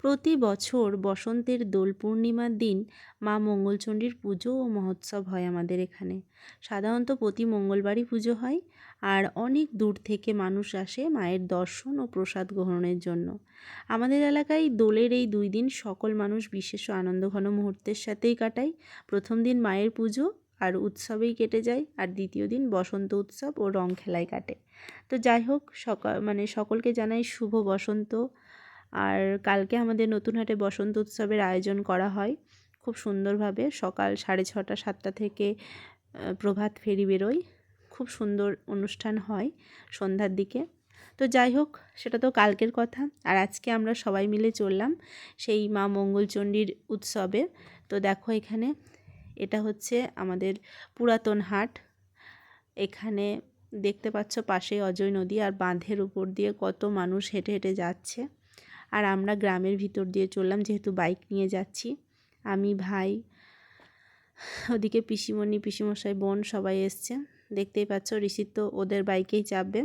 প্রতি বছর বসন্তের দোল পূর্ণিমার দিন মা মঙ্গলচণ্ডীর পুজো ও মহোৎসব হয় আমাদের এখানে। সাধারণত প্রতি মঙ্গলবারই পুজো হয়, আর অনেক দূর থেকে মানুষ আসে মায়ের দর্শন ও প্রসাদ গ্রহণের জন্য। আমাদের এলাকায় দোলের এই 2 দিন সকল মানুষ বিশেষ ও আনন্দঘন মুহূর্তের সাথেই কাটায়। প্রথম দিন মায়ের পুজো আর উৎসবেই কেটে যায়, আর দ্বিতীয় দিন বসন্ত উৎসব ও রং খেলায় কাটে। তো যাই হোক, সকলকে জানাই শুভ বসন্ত। আর কালকে আমাদের নতুনহাটে বসন্ত উৎসবের আয়োজন করা হয় খুব সুন্দরভাবে। সকাল 6:30 7টা থেকে প্রভাত ফেরি বেরোয়, খুব সুন্দর অনুষ্ঠান হয় সন্ধ্যার দিকে। তো যাই হোক, সেটা তো কালকের কথা। আর আজকে আমরা সবাই মিলে চললাম সেই মা মঙ্গলচণ্ডীর উৎসবে। তো দেখো, এখানে এটা হচ্ছে আমাদের পুরাতন হাট। এখানে দেখতে পাচ্ছ পাশে অজয় নদী, আর বাঁধের উপর দিয়ে কত মানুষ হেঁটে হেঁটে যাচ্ছে। আর আমরা গ্রামের ভিতর দিয়ে চললাম, যেহেতু বাইক নিয়ে যাচ্ছি। আমি, ভাই, ওদিকে পিসিমণি, পিসিমশাই, বোন সবাই এসছে। দেখতেই পাচ্ছ ঋষিত তো ওদের বাইকেই চাপবে।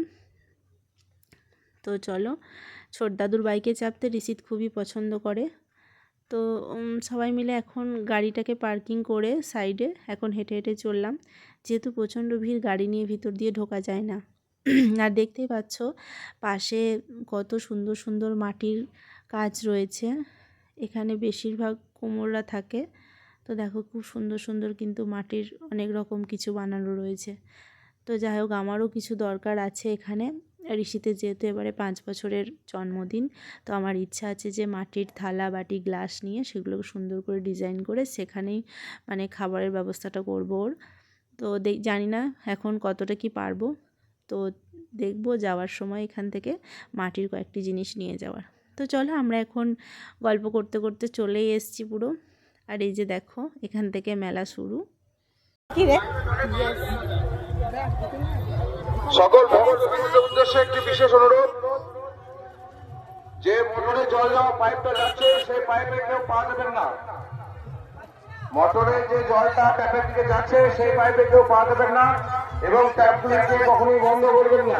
তো চলো, ছোট দাদুর বাইকে চাপতে ঋষিত খুবই পছন্দ করে। তো সবাই মিলে এখন গাড়িটাকে পার্কিং করে সাইডে এখন হেঁটে হেঁটে চললাম, যেহেতু প্রচণ্ড ভিড়, গাড়ি নিয়ে ভিতর দিয়ে ঢোকা যায় না। আর দেখতেই পাচ্ছ পাশে কত সুন্দর সুন্দর মাটির কাজ রয়েছে। এখানে বেশিরভাগ কুমোররা থাকে। তো দেখো, খুব সুন্দর সুন্দর কিন্তু মাটির অনেক রকম কিছু বানানো রয়েছে। তো যাই হোক, আমারও কিছু দরকার আছে এখানে। ঋষিতে যেহেতু এবারে 5 বছরের জন্মদিন, তো আমার ইচ্ছা আছে যে মাটির থালা, বাটি, গ্লাস নিয়ে সেগুলোকে সুন্দর করে ডিজাইন করে সেখানেই মানে খাবারের ব্যবস্থাটা করবো ওর। তো জানি না এখন কতটা কি পারবো। তো দেখবো যাওয়ার সময় এখান থেকে মাটির কয়েকটি জিনিস নিয়ে যাওয়ার। তো চলো, আমরা এখন গল্প করতে করতে চলেই এসেছি পুরো। আর এই যে দেখো, এখান থেকে মেলা শুরু। সকল ভক্তবৃন্দের উদ্দেশ্যে একটি বিশেষ অনুরোধ, যে মোটরে জল যাওয়া পাইপটা যাচ্ছে সেই পাইপে কেউ পা দেবেন না। মোটরে যে জলটা ট্যাপের দিকে যাচ্ছে সেই পাইপে কেউ পা দেবেন না, এবং ট্যাপগুলিকে কখনোই বন্ধ করবেন না।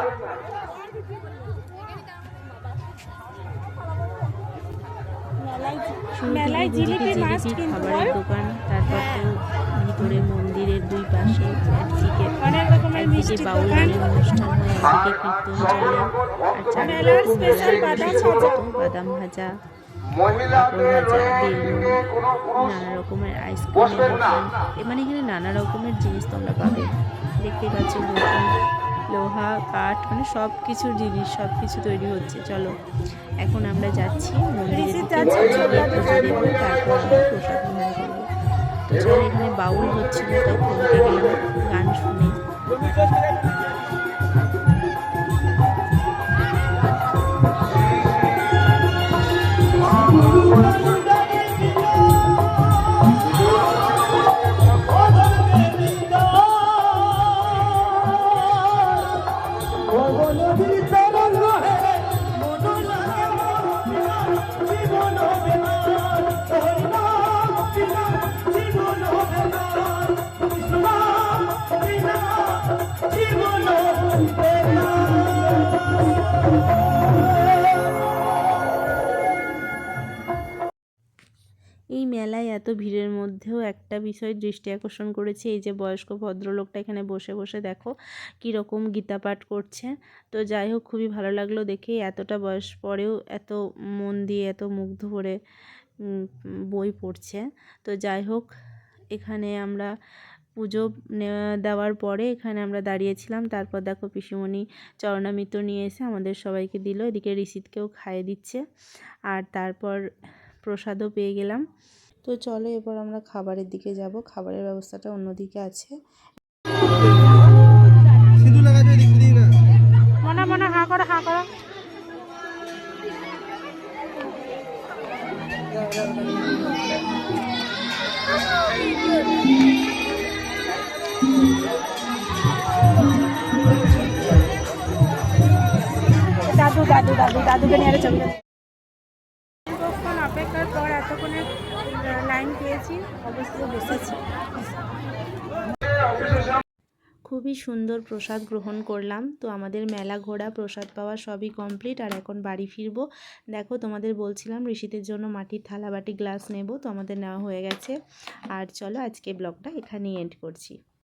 মেলায় জিলিপি খাবারের দোকান, তারপর তো ভিতরে মন্দিরের 2 পাশে একদিকে অনেক রকমের মিষ্টি বাউল গানের অনুষ্ঠান হয়, একদিকে কীর্তন চলে, আর চারিদিকে বাদাম ভাজা, পাঁপড় ভাজা, বেলুন, নানা রকমের আইসক্রিমের দোকান। মানে এখানে নানা রকমের জিনিস তোমরা পাবে। দেখতে পাচ্ছ বোতল, লোহা, কাঠ, মানে সব কিছুর জিনিস, সব কিছু তৈরি হচ্ছে। চলো, এখন আমরা যাচ্ছি মন্দিরের দিকে, পুজো দেবো, তারপর আমরা প্রসাদ গ্রহণ করবো। তো চলো, এখানে বাউল হচ্ছিল, তাই থমকে গেলাম গান শুনে। এই মেলায় এত ভিড়ের মধ্যেও একটা বিষয় দৃষ্টি আকর্ষণ করেছে, এই যে বয়স্ক ভদ্রলোকটা এখানে বসে বসে দেখো কীরকম গীতা পাঠ করছে। তো যাই হোক, খুবই ভালো লাগলো দেখে, এতটা বয়স পরেও এত মন দিয়ে, এত মুগ্ধ করে বই পড়ছে। তো যাই হোক, এখানে আমরা পুজো দেওয়ার পরে এখানে আমরা দাঁড়িয়েছিলাম। তারপর দেখো পিসিমণি চরণামৃত নিয়ে এসে আমাদের সবাইকে দিল, এদিকে ঋষিতকেও খাইয়ে দিচ্ছে। আর তারপর প্রসাদও পেয়ে গেলাম। তো চলো, এবার আমরা খাবারের দিকে যাব। খাবারের ব্যবস্থাটা অন্যদিকে আছে। মনা মনা হা করো, হা করো। দাদু দাদু দাদু দাদুকে নিয়ে চলে অপেক্ষার পর এতক্ষণে লাইন পেয়েছি, অবশ্যই বসেছি। খুবই সুন্দর প্রসাদ গ্রহণ করলাম। তো আমাদের মেলা ঘোরা, প্রসাদ পাওয়া সবই কমপ্লিট, আর এখন বাড়ি ফিরবো। দেখো তোমাদের বলছিলাম ঋষিদের জন্য মাটির থালা বাটি গ্লাস নেব, তো আমাদের নেওয়া হয়ে গেছে। আর চলো আজকে ব্লগটা এখানেই এন্ড করছি।